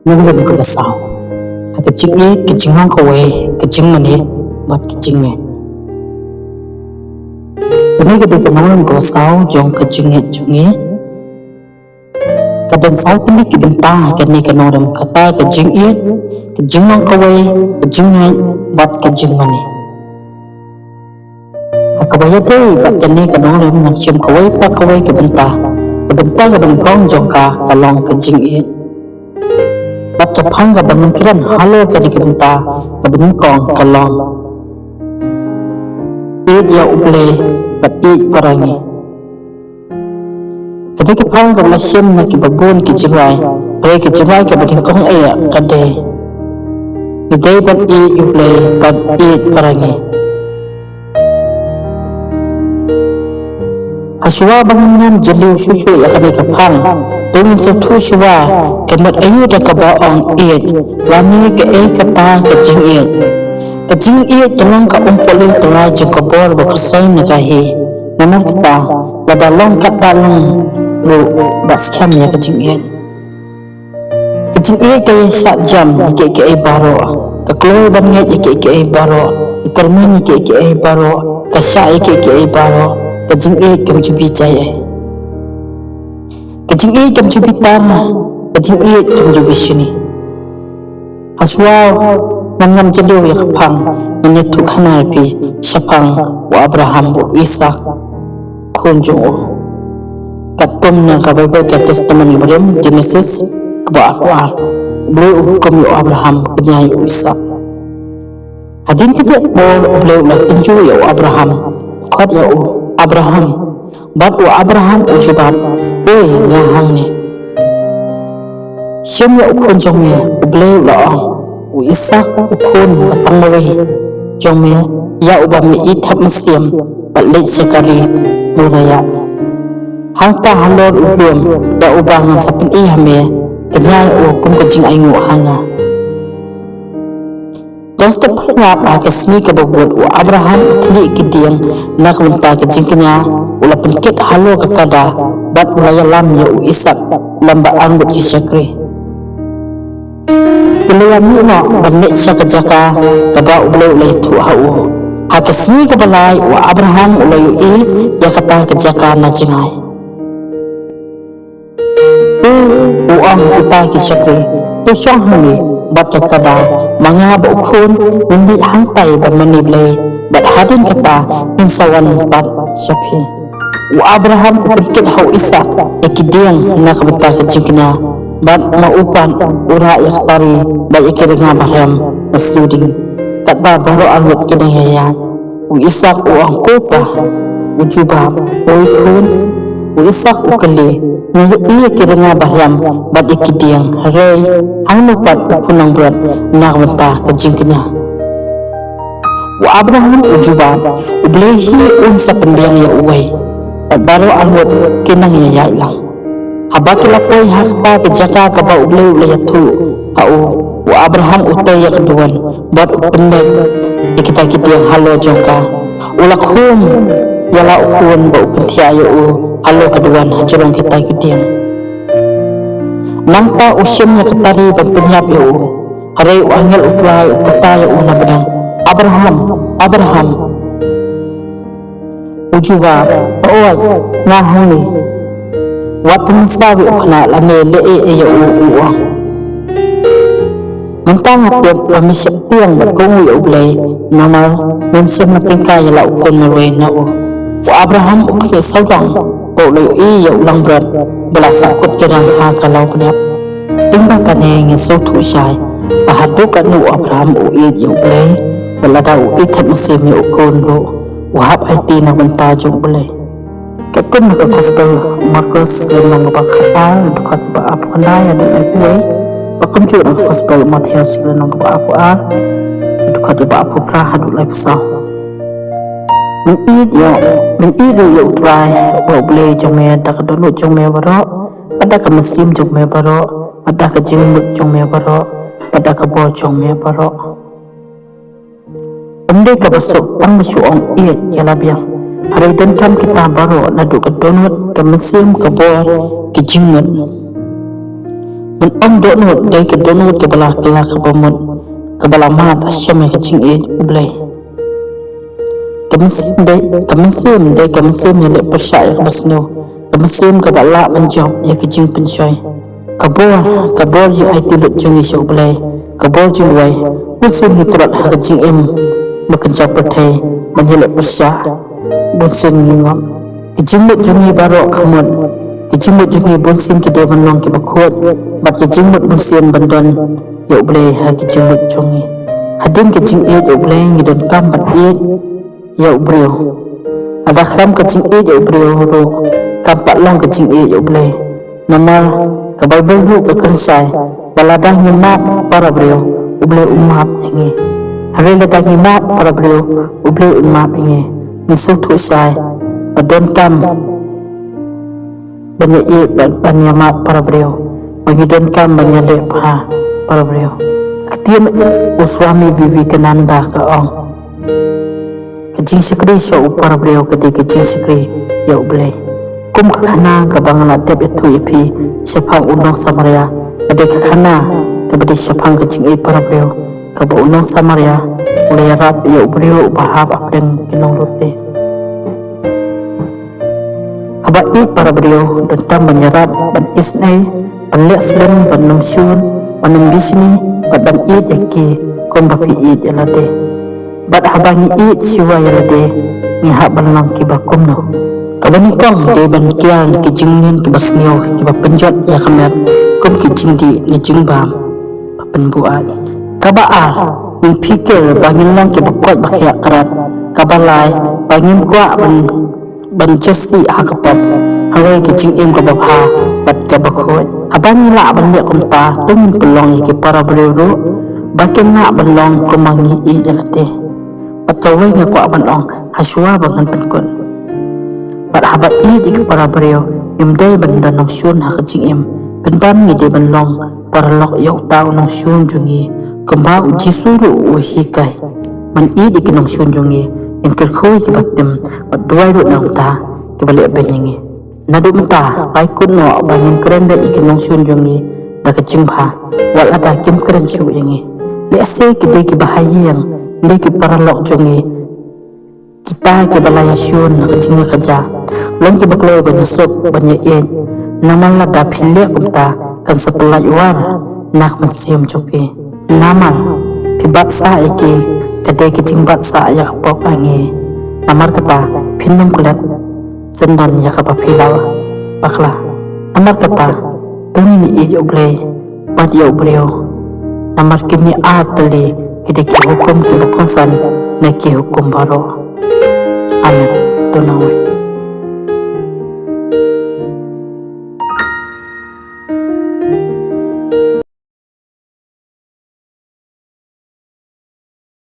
nunggu ke basau. Kecing kecing orang kawai, kecing mana, buat kecingnya. Kini kita kenal ke basau, jong kecingnya jongi. Kadang sau kini kibentah, kini kenal dem kata kecing orang kawai, kecingnya buat kecing mana. Kawai deh, buat kini kenal dem macam kawai pak kawai kibentah kadang kong jongka kalong kecing baca pangga bangun kiran halo kini kibentah kadang kong kalong ya uble bat parangi kini kipangga belasim na kibabun kijirai kijirai kadang kong kadai idai bat uble bat parangi Aswa bangunan jeliu susu ya kami kapang dengan satu swa kemat ayu dah kabaong lami ke kata kecing tolong ka umpulin telah jengkabor berkesai nagahi namun kita lada long kat balong lu baskam ya kecing kaya sak jam ke baro kekeluar banget ke baro ikarman ke baro kasai ke baro kecing kem cubi caya kecing kem cubi tanah kecing kem cubi sini aswa nangam jeliu ya kapang ini tukanai pi syapang wa Abraham wa Ishak kunjung katum na kabaibai ke testament Ibrahim Genesis kebaruan beliau hukum ya Abraham kenyai Ishak hadin kita beliau nak tunjuk ya Abraham kuat ya Abraham bat wa Abraham ujubab ngahang ni syam ya ukun jongme ubleu laong u Ishak ukun batang mawi jongme ya ubam mi ithap masiam balit sekali muraya hangta halor ulum da ubangan sapin ihame kenyai kum kecing aingu hanga dan setiap pernah kesini kebobot wa Abraham telik kidiang nak mentah kecingknya ula penkit halo kekada bat ulaya lam ya u Ishak lamba anggut kisakri kelaya mino bernik syakajaka kaba ubleu ulai tu hau kesini kebalai wa Abraham ulayu ya kata kejaka na jengai uang kita kisakri tu syong hangi bat kada mga bukun hindi hangtay bermaniblay bat hadin kata insawan bat syapi wa Abraham upikit hau Ishak ikidiyang na kabenta kecingkina bat maupan ura yaktari bat ikiringa barham masluding katba baru alwat kinayaya u Ishak uang kupah ujubah uikun u Ishak ukali nunggu kiringa barham bat ikidiyang rey hangnupat ukunang berat nak mentah kejingknya wa Abraham ujuba ublehi sa pendiang ya uway at baru alwat kinang ya lang habakilapay hakta kejaka kaba ubleu layatu au wa Abraham utay ya keduan bat upendek ikita kidiyang halo jongka ulakhum yala ukun ba upentiayo halo keduan hajurong kita kidiyang nampa usyamnya ketari berpenyap ya harai angel uprai upataya na bedang Abraham ujuba oy ngahang ni wat pemasawi ukna lane lee ya uang mentang atep pamisap tiang berkongu ya ublay namar memsir matingkay la ukun marway na wa Abraham ukme saudang ulay ya ulang berat belasakut kedang ha kalau penap timbang kaneng sautu syai pahatu kanu Abraham ya ublay balada tak mesim ya ukun ro wahab IT na mentajung boleh kakun maka gospel Markus yang bakal dekat ba apa kandaya dan ai bakam ju na gospel Matius yang apa dekat ba apa pra hadu lai pasau men idu ya utrai boleh jome dak dulu jome baro pada ke mesim jome baro pada ke jimbut jome baro pada ke bo jome baro Undai ka basok tang basuong kalabiang hari dentam kita baru nadu ke donut ke mesim ke bor ke jingut mun om donut dai ke donut ke bala kala ke bamut ke bala mat asyam ke jing e blai kemesim ya le persya ya ke basno kemesim ke bala menjob ya ke jing pencoy kabor ju ai tilut jungi syok blai kabor ju wai busin ni turat ha ke jing em makan jap perthai menjele persya busin ni ngam ke jingmut jungi barok khamut ke jingmut jungi busin ke de banlong ke bakhot bat ke jingmut busin bandon ya blai ha ke jingmut jungi hadin ke jing e ya blai ngi don kam bat e ya brio ada kham ke jing e ya brio ro kam pat long ke jing e ya blai namar ke bible ru ke kersai baladah nyemat para brio ublai umat ngi hari letak nyemat para brio ublai umat ngi nisuk tu sai badon kam banyak e banyamat para brio bangidon kam banyak le pa para brio ketian uswami Vivekananda ka ong kajing sekri so para brio ketika kajing sekri ya ublai kum khana ka bangala tep ethu epi sepang unong samaria ketika khana kepada sepang kajing e para brio ka unong samaria ulai rap ya brio bahab apreng kinong rote aba e para brio dan tam menyerap ban isnai ban lesbon ban namsun ban bisni ban e jeki kom bapi e jalade bat habangi e siwa yalade ni habal nang ki bakum no kabani kong de ban kial ki jingnen ki basnio ki ba penjot ya kamer kom ki jingdi ni jingbam papen buat kabaar in pikir bangin lang ki bakot bakya karat kabalai bangin kwa ban jesi hakapap harai ki jing em ka babha bat ka bakhot abang la ban le kumta tungin pelong ki para brero bakin na ban long kumangi e jalate patawai nga kwa ban ong haswa bangan penkon bat habat e di para brero imdai ban dan nong syun ha ka jing em pendan ngi de ban long para lok yau tau nong syun jungi kumba uji suru uhikai man e di kinong syun jungi in kerkhoi ki batim bat duai ru nang ta ki balik benyengi nadu menta rai kun no bangin keren be ikinong syun jungi da ka jingpha wal ada kim keren syu yengi le ase ki de ki bahayang le ki paralok jungi kita ki balaya syun na ka jingi kaja long ki bakloi ban sop banya en namal la da phille kumta kan sapalai war nak masim chopi namal pibat sa eki kade ki jingbat sa ya pop angi namar kata phinnam kulat sendan ya ka papilaw bakla namar kata tuni ni e oblay bat ya obleo namar kini atali kide ki hukum ki bakonsan na ki hukum baro amen donawe